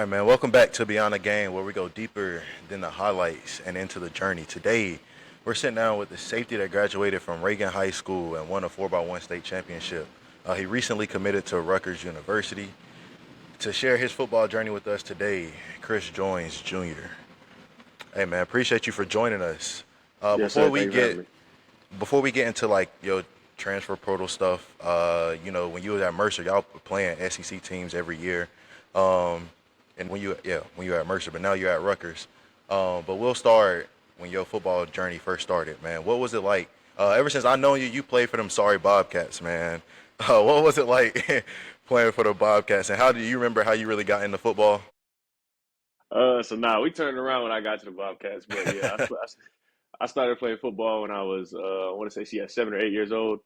All right, man. Welcome back to Beyond the Game, where we go deeper than the highlights and into the journey. Today, we're sitting down with the safety that graduated from Reagan High School and won a 4x1 state championship. He recently committed to Rutgers University. To share his football journey with us today, Chris Joins Jr. Hey, man, appreciate you for joining us. Uh, Yes, before sir. we Thank you for having get me. before we get into like your transfer portal stuff, when you was at Mercer, y'all were playing SEC teams every year. Um, and when you were at Mercer, but now you're at Rutgers. But we'll start when your football journey first started, man. What was it like? Ever since I know you, you played for them sorry Bobcats, man. What was it like playing for the Bobcats, and how do you remember how you really got into football? We turned around when I got to the Bobcats, but yeah, I started playing football when I was, I want to say, 7 or 8 years old.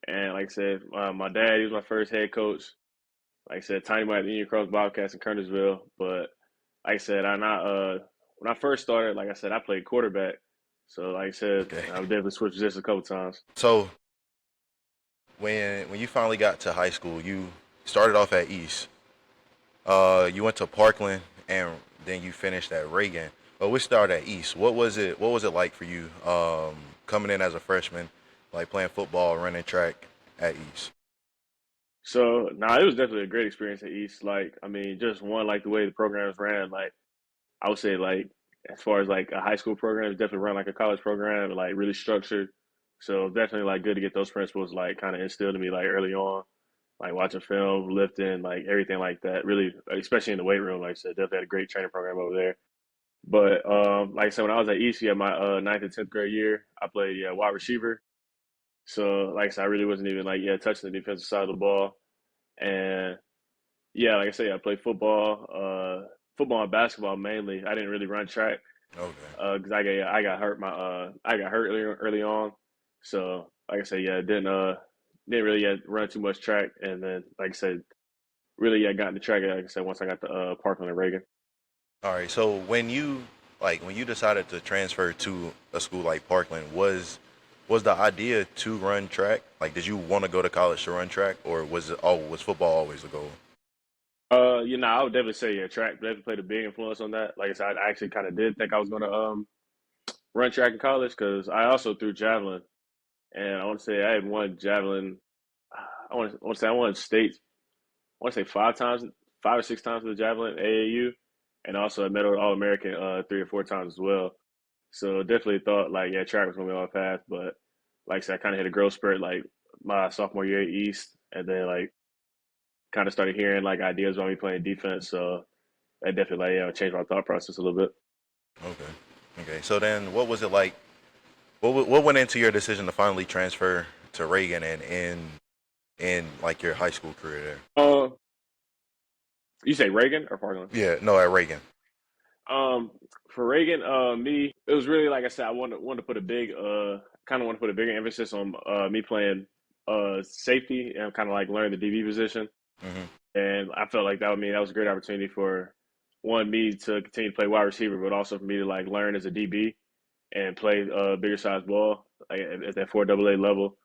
And like I said, my dad, he was my first head coach. Like I said, Tiny Mike, the Union Cross Bobcats in Kernersville. But like I said, when I first started, like I said, I played quarterback. So like I said, Okay. I would definitely switch positions a couple times. So when you finally got to high school, you started off at East. You went to Parkland, and then you finished at Reagan. But we started at East. What was it? What was it like for you coming in as a freshman, like playing football, running track at East? It was definitely a great experience at East. Like, I mean, just one, like the way the programs ran, like I would say like as far as like a high school program, it's definitely run like a college program, and like really structured. So definitely like good to get those principles like kind of instilled in me like early on, like watching film, lifting, like everything like that. Really, especially in the weight room, like I said, definitely had a great training program over there. But like I said, when I was at EC at my ninth and 10th grade year, I played wide receiver. So like I said, I really wasn't even like touching the defensive side of the ball. And yeah, like I say, I played football and basketball mainly. I didn't really run track Okay. because I got hurt early on. So like I said, didn't really run too much track, and then like I said, really got into track. Like I said, once I got to Parkland and Reagan. All right. So when you decided to transfer to a school like Parkland, was the idea to run track? Like, did you want to go to college to run track, or was football always the goal? I would definitely say track definitely played a big influence on that. Like I said, I actually kind of did think I was going to run track in college because I also threw javelin, and I want to say I had won javelin. I want to say I won states. I want to say 5 times, 5 or 6 times with the javelin AAU, and also a medal All American 3 or 4 times as well. So definitely thought like track was gonna be my path, but like I said, I kind of hit a growth spurt like my sophomore year at East, and then like kind of started hearing like ideas about me playing defense. So that definitely changed my thought process a little bit. Okay. Okay. So then, what was it like? What went into your decision to finally transfer to Reagan and in like your high school career there? Uh, you say Reagan or Parkland? Yeah. No, at Reagan. Um, for Reagan, me, it was really like I said, I wanted to put kind of want to put a bigger emphasis on me playing safety and kind of like learning the DB position. Hmm. And I felt like that was a great opportunity for one me to continue to play wide receiver, but also for me to like learn as a DB and play bigger size ball like at that 4AA level.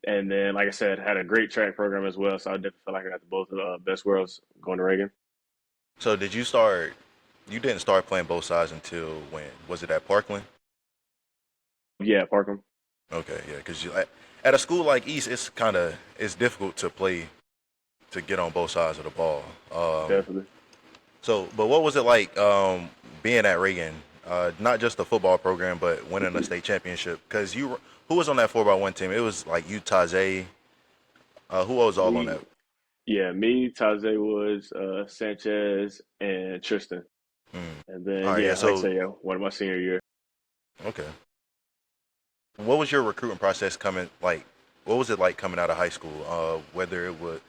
And then, like I said, had a great track program as well. So I definitely feel like I got the both of the best worlds going to Reagan. So did you start? You didn't start playing both sides until when? Was it at Parkland? Yeah, Parkham, Okay, yeah, because at a school like East, it's difficult to play to get on both sides of the ball. definitely. But what was it like being at Reagan? Not just the football program, but winning a state championship. Because who was on that 4x1 team? It was like you, Tajay. Who was all on Me, that? me, Taze Woods, Sanchez, and Tristan. Hmm. And All then, right, yeah. like I So say, one of my senior year. okay, what was your recruiting process coming like? What was it like coming out of high school? Whether it was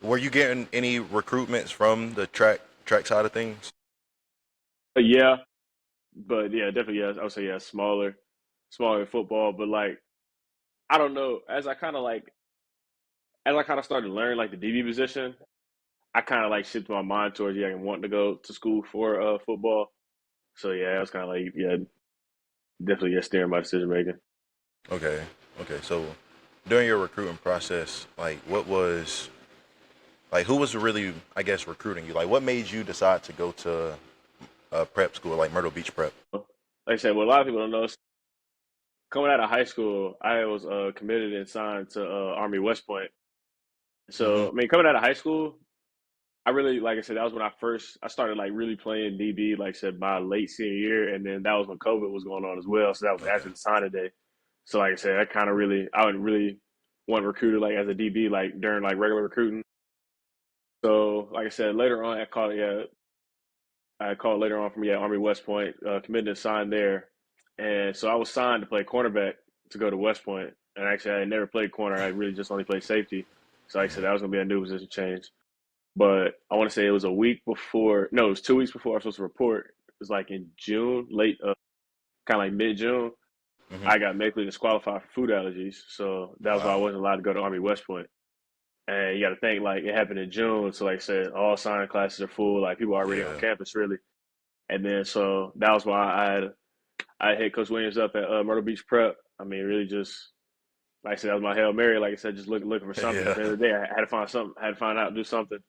Were you getting any recruitments from the track side of things? Yeah, but yeah, definitely, yeah, I would say, yeah, smaller football. But like, I don't know, as I kind of started to learn like the DB position, I kind of like shifted my mind towards wanting to go to school for football. So yeah, I was kind of like definitely steering my decision making. Okay, okay. So during your recruiting process, like Like, who was really, I guess, recruiting you? Like, what made you decide to go to prep school, like Myrtle Beach Prep? Like I said, what a lot of people don't know, coming out of high school, I was committed and signed to Army West Point. Hmm. So I mean, coming out of high school, I really, like I said, that was when I started like really playing DB, like I said, my late senior year, and then that was when COVID was going on as well. So that was Okay. after the signing day. So like I said, I would really want recruited like as a DB like during like regular recruiting. So like I said, later on I called later on from Army West Point, committed and signed there, and so I was signed to play cornerback to go to West Point. And actually, I had never played corner. I really just only played safety. So like I said, that was gonna be a new position change. But I want to say it was a week before. No, it was 2 weeks before I was supposed to report. It was like in June, late, kind of like mid June. Hmm. I got medically disqualified for food allergies, so that was why I Wow. wasn't allowed to go to Army West Point. And you got to think like it happened in June, so like I said, all signing classes are full. Like people are already on Yeah. campus, really. And then so that was why I hit Coach Williams up at Myrtle Beach Prep. I mean, really just like I said, that was my Hail Mary. Like I said, just looking for something. At Yeah. the end of the day, I had to find something. I had to find out, do something.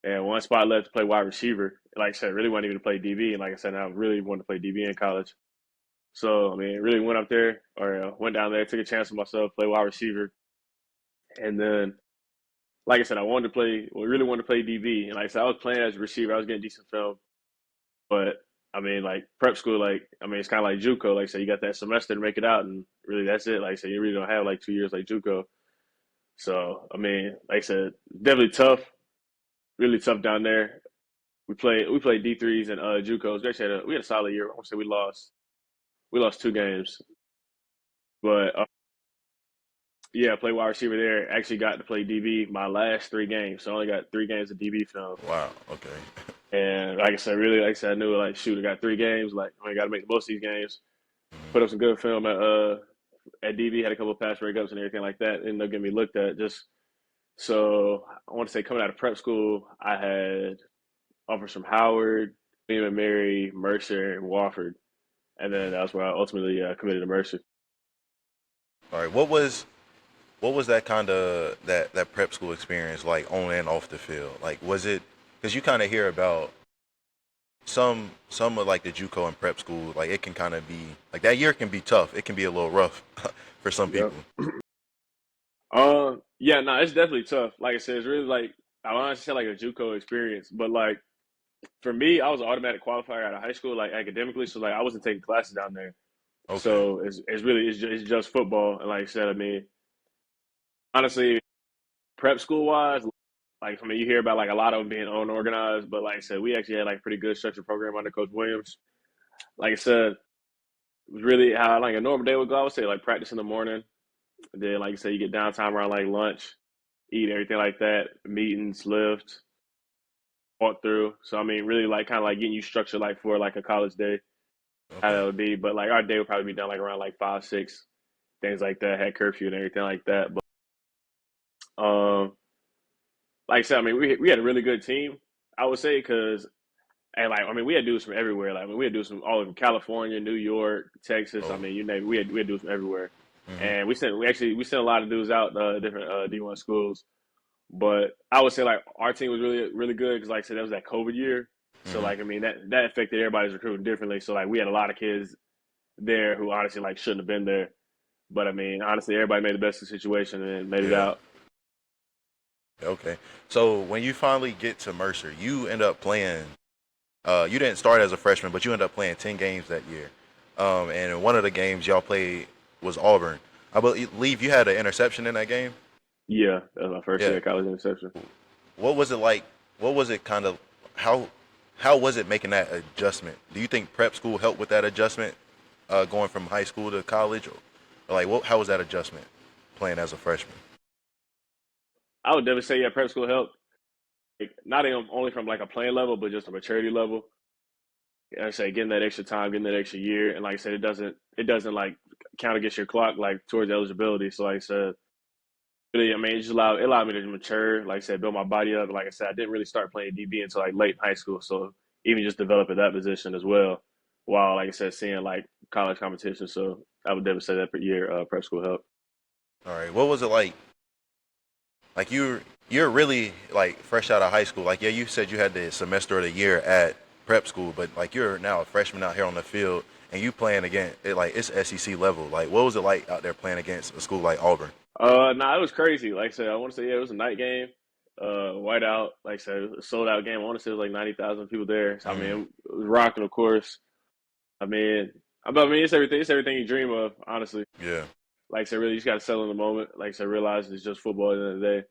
And one spot left to play wide receiver. Like I said, really wanted even to play DB. And like I said, I really wanted to play DB in college. So I mean, really went up there or went down there, took a chance on myself, play wide receiver, and then like I said, really wanted to play DB. And like I said, I was playing as a receiver. I was getting decent film, but I mean, like prep school, like I mean, it's kind of like JUCO. Like I said, you got that semester to make it out, and really that's it. Like I said, you really don't have like 2 years like JUCO. So I mean, like I said, definitely tough, really tough down there. We played D3s and JUCOs. We had a solid year. I want to say we lost 2 games, but yeah, I played wide receiver there. Actually got to play DB my last 3 games, so I only got 3 games of DB film. Wow. Okay. And like I said, really, like I said, I knew like shoot, I got 3 games. Like I got to make the most of these games. Mhm. Put up some good film at DB. Had a couple of pass breakups and everything like that. Ended up getting me looked at. Just so I want to say, coming out of prep school, I had offers from Howard, William and Mary, Mercer, and Wofford, and then that's where I ultimately committed to Mercer. All right. What was that kind of that prep school experience like on and off the field? Like, was it because you kind of hear about some of like the JUCO and prep school, like it can kind of be like that year can be tough. It can be a little rough for some Yep. people. Yeah, no, it's definitely tough. Like I said, it's really like I honestly say like a JUCO experience, but like for me, I was an automatic qualifier out of high school, like academically, so like I wasn't taking classes down there. Okay. So it's just football, and like I said, I mean, honestly, prep school wise, like I mean, you hear about like a lot of them being unorganized, but like I said, we actually had like a pretty good structured program under Coach Williams. Like I said, it was really how like a normal day would go. I would say like practice in the morning, and then like you said, you get downtime around like lunch, eat everything like that, meetings, lift, walk through. So I mean, really like kind of like getting you structured like for like a college day, how that Okay. would be. But like our day would probably be done like around like 5, 6, things like that. Had curfew and everything like that. But like I said, I mean, we had a really good team. I would say because and like I mean, we had dudes from everywhere. Like I mean, we had dudes from all over California, New York, Texas. I Oh. mean, you name it. We had dudes from everywhere. Hmm. And we sent a lot of dudes out different D1 schools. But I would say like our team was really good because like I said that was that COVID year. So Hmm. like I mean that affected everybody's recruiting differently. So like we had a lot of kids there who honestly like shouldn't have been there. But I mean honestly everybody made the best of the situation and made it Yeah. out. Okay. So when you finally get to Mercer, you end up playing. You didn't start as a freshman, but you ended up playing 10 games that year. And in one of the games y'all played was Auburn. I believe you had an interception in that game. Yeah, that was my first Yeah. year at college interception. What was it like? What was it kind of how how was it making that adjustment? Do you think prep school helped with that adjustment, going from high school to college, or like how was that adjustment playing as a freshman? I would definitely say yeah, prep school helped. Like, not even only from like a playing level, but just a maturity level. Like I say getting that extra time, getting that extra year, and like I said, it doesn't like count against your clock like towards eligibility. So like I said, really, I mean, it allowed me to mature. Like I said, build my body up. Like I said, I didn't really start playing DB until like late high school. So even just developing that position as well, while like I said, seeing like college competition. So I would definitely say that per year prep school helped. All right, what was it like? Like you're really like fresh out of high school. Like, yeah, you said you had the semester of the year at prep school, but like you're now a freshman out here on the field and you playing against it, like it's SEC level. Like, what was it like out there playing against a school like Auburn? Nah, it was crazy. Like I said, I want to say yeah, it was a night game, whiteout. Like I said, it was a sold out game. I want to say it was like 90,000 people there. So, I Mm, mean, it was rocking, of course. I mean, it's everything. It's everything you dream of, honestly. yeah, Like I said, really, you just got to settle in the moment. Like I said, realize it's just football at the end of the day.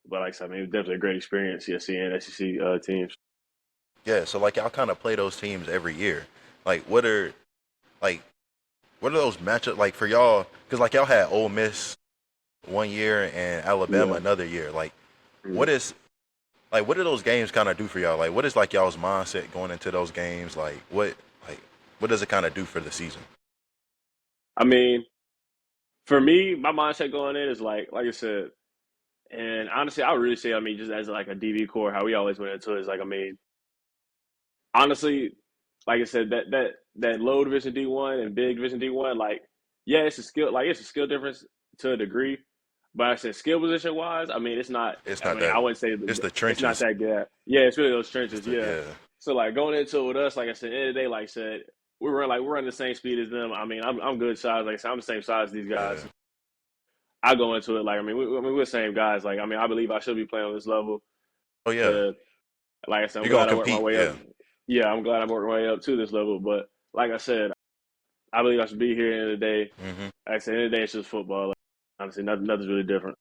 But like I said, it was definitely a great experience. Yeah, seeing SEC teams. yeah. So like y'all kind of play those teams every year. Like, like what are those matchups like for y'all? Because like y'all had Ole Miss one year and Alabama Yeah. another year. Like, what Mhm. is like what do those games kind of do for y'all? Like, what is like y'all's mindset going into those games? Like what does it kind of do for the season? I mean, for me, my mindset going in is like I said, and honestly, I would really say, I mean, just as like a DB core, how we always went into it is like, I mean, honestly, like I said, that low division D1 and big division D1, like, yeah, it's a skill difference to a degree. But I said skill position wise, I mean, it's not. It's I not mean, I that. wouldn't say It's the it's not trenches. that good. Yeah, it's really those It's trenches. the Yeah. yeah, So like going into it with us, like I said, end of the day, like I said, we're running the same speed as them. I mean, I'm good size. Like I said, I'm the same size as these yeah. guys. I go into it like we're the same guys. Like I mean, I believe I should be playing on this level. Oh yeah. To like I said, I'm You're gonna glad I worked my compete. way up. Yeah. Yeah, I'm glad I worked my way up to this level. But like I said, I believe I should be here at the end of the day. Hmm. Like I said, at the end of the day, it's just football. Like, honestly, nothing's really different.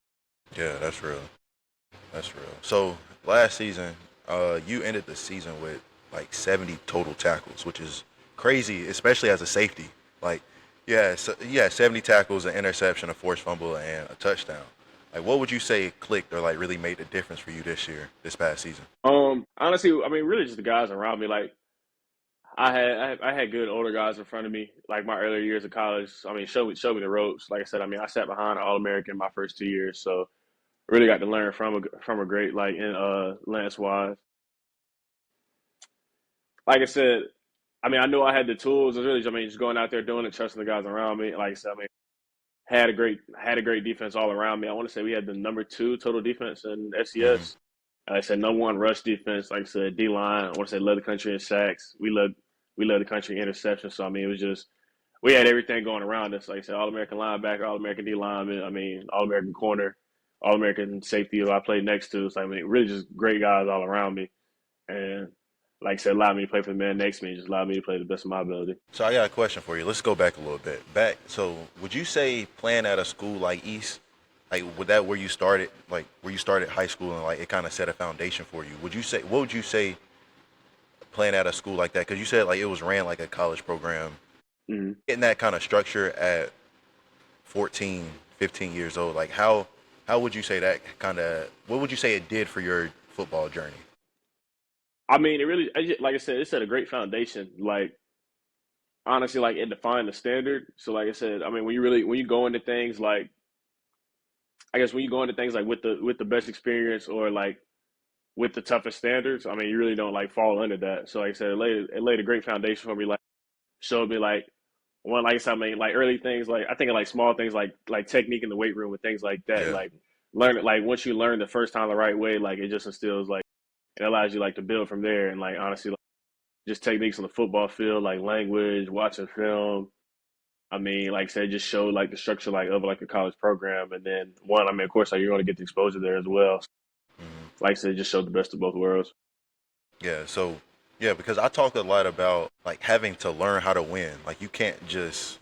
Yeah, that's real. That's real. So last season, you ended the season with like 70 total tackles, which is crazy, especially as a safety. Like, yeah, so, yeah, 70 tackles, an interception, a forced fumble, and a touchdown. Like, what would you say clicked or like really made the difference for you this year, this past season? Honestly, I mean, really, just the guys around me. Like, I had good older guys in front of me. Like my earlier years of college. I mean, show me the ropes. Like I said, I mean, I sat behind an All American my first 2 years, so really got to learn from a great like in Lance Wise. Like I said, I mean, I knew I had the tools. It was really, I mean, just going out there doing it, trusting the guys around me. Like I said, I mean, had a great defense all around me. I want to say we had the number two total defense in Hmm. FCS. Like I said number one rush defense. Like I said, D line. I want to say led the country in sacks. We led the country in interceptions. So I mean, it was just we had everything going around us. Like I said, All American linebacker, All American D lineman. I mean, All American corner, All American safety who I played next to. So I mean, really just great guys all around me. And like I said, allowed me to play for the man next to me. Just allowed me to play the best of my ability. So I got a question for you. Let's go back a little bit. Back. So would you say playing at a school like East, like would that where you started, like where you started high school and like it kind of set a foundation for you? Would you say what would you say playing at a school like that? Because you said like it was ran like a college program. Mm-hmm. Getting that kind of structure at 14, 15 years old, like how would you say that kind of what would you say it did for your football journey? I mean, like I said, it set a great foundation. Like honestly, like it defined the standard. So like I said, I mean, when you go into things like I guess when you go into things like with the best experience or like with the toughest standards, I mean, you really don't like fall under that. So like I said, it laid a great foundation for me. Like showed me like one like I said, I mean, like early things like I think of like small things like technique in the weight room and things like that. Yeah. Like learn it like once you learn the first time the right way, like it just instills like it allows you like to build from there and like honestly like, just techniques on the football field, like language, watching film. I mean, like I said, just showed like the structure like of like a college program, and then one, I mean, of course, like you're going to get the exposure there as well. Mhm. Like I said, just showed the best of both worlds. Yeah, so yeah, because I talk a lot about like having to learn how to win. Like you can't just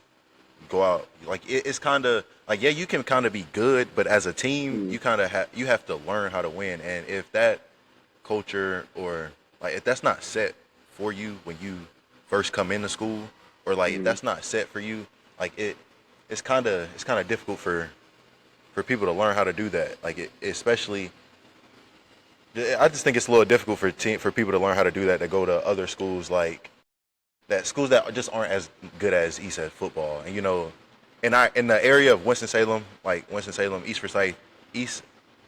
go out like it's kind of like yeah, you can kind of be good, but as a team, Mm, you kind of you have to learn how to win. And if that culture or like if that's not set for you when you first come into school, or like if mm, that's not set for you, like it's kind of difficult for people to learn how to do that. Like especially I just think it's a little difficult for people to learn how to do that. To go to other schools like that, schools that just aren't as good as East at football. And in the area of Winston-Salem, like Winston-Salem, East Forsyth, East,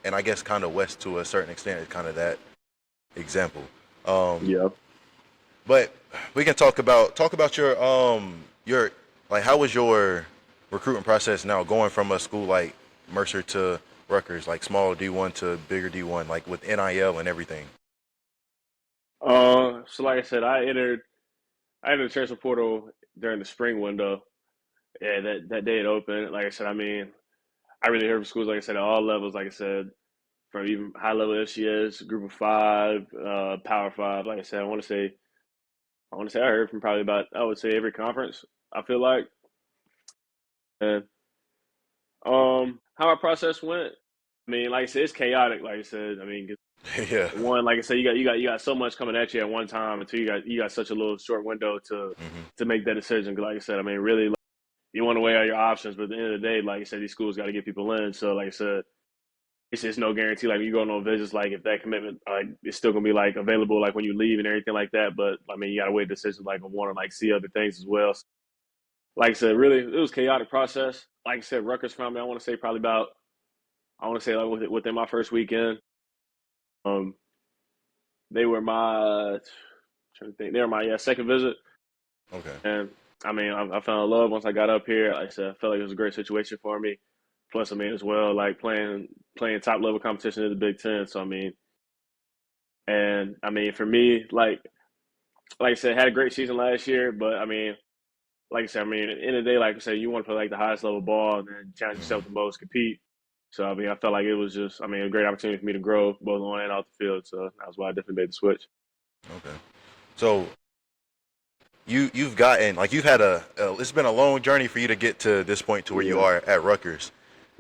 and I guess kind of West to a certain extent is kind of that example. Um, yeah. but we can talk about your like how was your recruitment process now going from a school like Mercer to Rutgers, like small D1 to bigger D1, like with NIL and everything? So like I said, I entered the transfer portal during the spring window. Yeah, that day it opened. Like I said, I mean, I really heard from schools, like I said, at all levels, like I said, from even high level FCS, group of five, power five. Like I said, I want to say I heard from probably about, I would say, every conference, I feel like. And how our process went, I mean, like I said, it's chaotic. Like I said, I mean, 'cause Yeah. one, like I said, you got so much coming at you at one time, until you got such a little short window to Hmm. to make that decision. 'Cause like I said, I mean, really, like, you want to weigh all your options, but at the end of the day, like I said, these schools got to get people in. So like I said, it's just no guarantee. Like you go on visits, like if that commitment, like it's still gonna be like available, like when you leave and everything like that. But I mean, you gotta weigh decisions like on want to like see other things as well. So, like I said, really, it was a chaotic process. Like I said, Rutgers found me. I want to say probably about, I want to say like within my first weekend. Um, they were my trying to think. They were my second visit, Okay. and I mean, I fell in love once I got up here. Like I said, I felt like it was a great situation for me. Plus, I mean, as well, like playing top level competition in the Big Ten. So I mean, and I mean, for me, like I said, had a great season last year. But I mean, like I said, I mean, at the end of the day, like I said, you want to play like the highest level ball and then challenge yourself the Hmm. most, compete. So I mean, I felt like it was just, I mean, a great opportunity for me to grow both on and off the field. So that's why I definitely made the switch. Okay. So you've gotten like you've had it's been a long journey for you to get to this point to where you Yeah, are at Rutgers.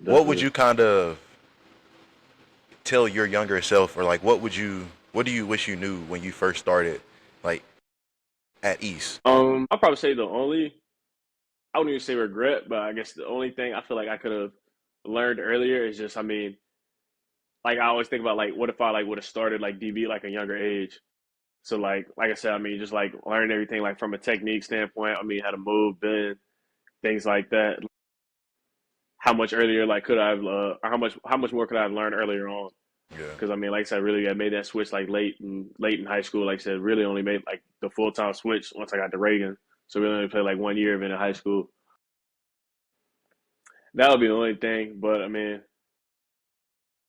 What would definitely. you kind of tell your younger self, or like what do you wish you knew when you first started, like at East? I'll probably say the only, I wouldn't even say regret, but I guess the only thing I feel like I could have learned earlier is just, I mean, like I always think about like, what if I like would have started like DB like a younger age. So like I said, I mean, just like learn everything like from a technique standpoint. I mean, how to move, bend, things like that. How much earlier like could I have, or how much more could I have learned earlier on? Yeah. Because I mean, like I said, really I made that switch like late in high school. Like I said, really only made like the full time switch once I got to Reagan. So really only played like 1 year of it in high school. That would be the only thing. But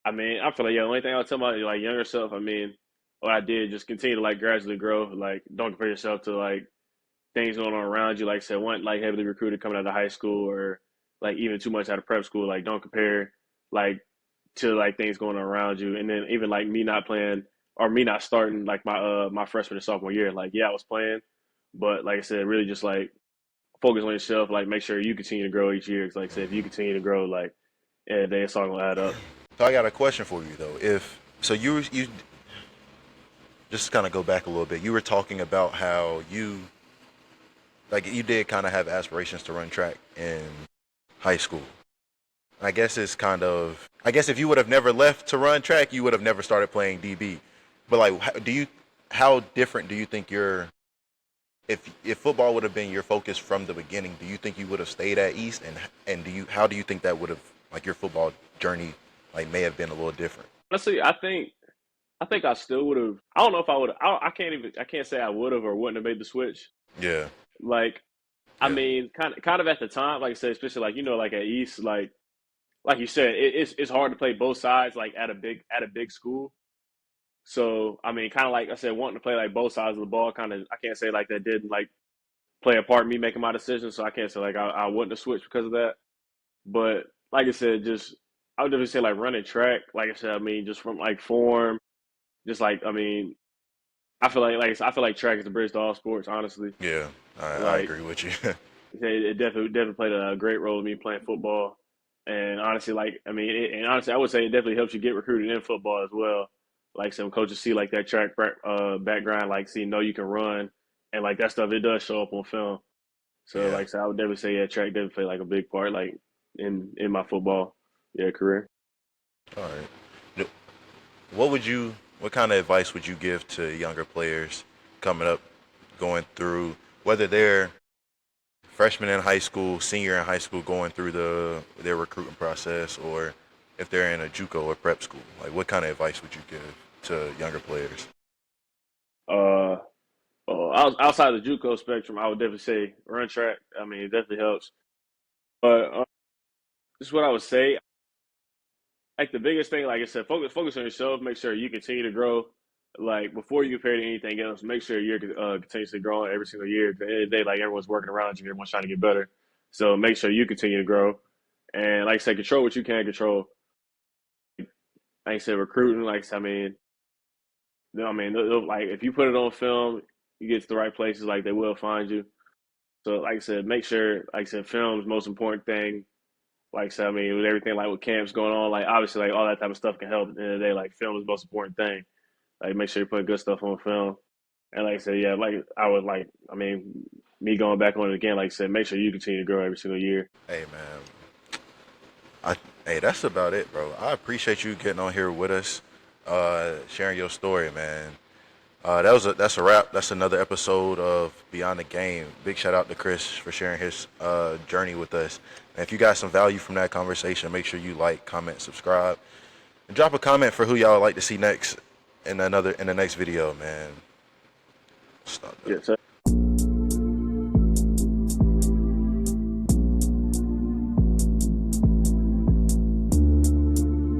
I mean, I feel like, yeah, the only thing I would tell my like younger self, I mean, what I did, just continue to like gradually grow. Like don't compare yourself to like things going on around you. Like I said, one like heavily recruited coming out of high school, or like even too much out of prep school. Like don't compare like to like things going on around you. And then even like me not playing, or me not starting like my freshman and sophomore year. Like yeah, I was playing, but like I said, really just like focus on yourself. Like make sure you continue to grow each year. 'Cause like I said, if you Hmm. continue to grow, like yeah, then it's all gonna add up. So I got a question for you though. If so, you just kind of go back a little bit. You were talking about how you did kind of have aspirations to run track in high school. I guess it's kind of I guess if you would have never left to run track, you would have never started playing DB. But like, how different do you think if football would have been your focus from the beginning, do you think you would have stayed at East, and how do you think that would have like your football journey like may have been a little different? Honestly, I think I still would have. I don't know if I would. I can't say I would have or wouldn't have made the switch. Yeah, Like I yeah, mean, kind of at the time, like I said, especially like like at East, like you said, it's hard to play both sides like at a big school. So I mean, kind of like I said, wanting to play like both sides of the ball, kind of I can't say like that didn't like play a part in me making my decision. So I can't say like I wouldn't have switched because of that. But like I said, just I would definitely say like running track. Like I said, I mean, just from like form, just like I mean, I feel like track is the bridge to all sports. Honestly, yeah. I like agree with you. it definitely played a great role in me playing football. And honestly, like I mean, and honestly, I would say it definitely helps you get recruited in football as well. Like some coaches see like that track background, like see know you can run, and like that stuff it does show up on film. So Yeah. like so I would definitely say yeah, track definitely played like a big part like in my football career. All right. No- What kind of advice would you give to younger players coming up, going through whether they're freshman in high school, senior in high school, going through their recruiting process, or if they're in a JUCO or prep school? Like, what kind of advice would you give to younger players? Uh, outside the JUCO spectrum, I would definitely say run track. I mean, it definitely helps. But just what I would say, like the biggest thing, like I said, focus on yourself. Make sure you continue to grow. Like before you compare to anything else, make sure you're continuously growing every single year. At the end of the day, like everyone's working around you, everyone's trying to get better. So make sure you continue to grow. And like I said, control what you can control. Like I said, recruiting. Like they'll, like if you put it on film, you get to the right places. Like they will find you. So like I said, make sure. Like I said, film's the most important thing. Like I said, with everything like with camps going on, like obviously like all that type of stuff can help. At the end of the day, like film is the most important thing. Like make sure you put good stuff on film. And like I said, yeah, like I would like, me going back on it again, like I said, make sure you continue to grow every single year. Hey man, hey, that's about it, bro. I appreciate you getting on here with us, sharing your story, man. That's a wrap. That's another episode of Beyond the Game. Big shout out to Chris for sharing his journey with us. And if you got some value from that conversation, make sure you like, comment, subscribe, and drop a comment for who y'all would like to see next in the next video, man. Stop that. Yeah, so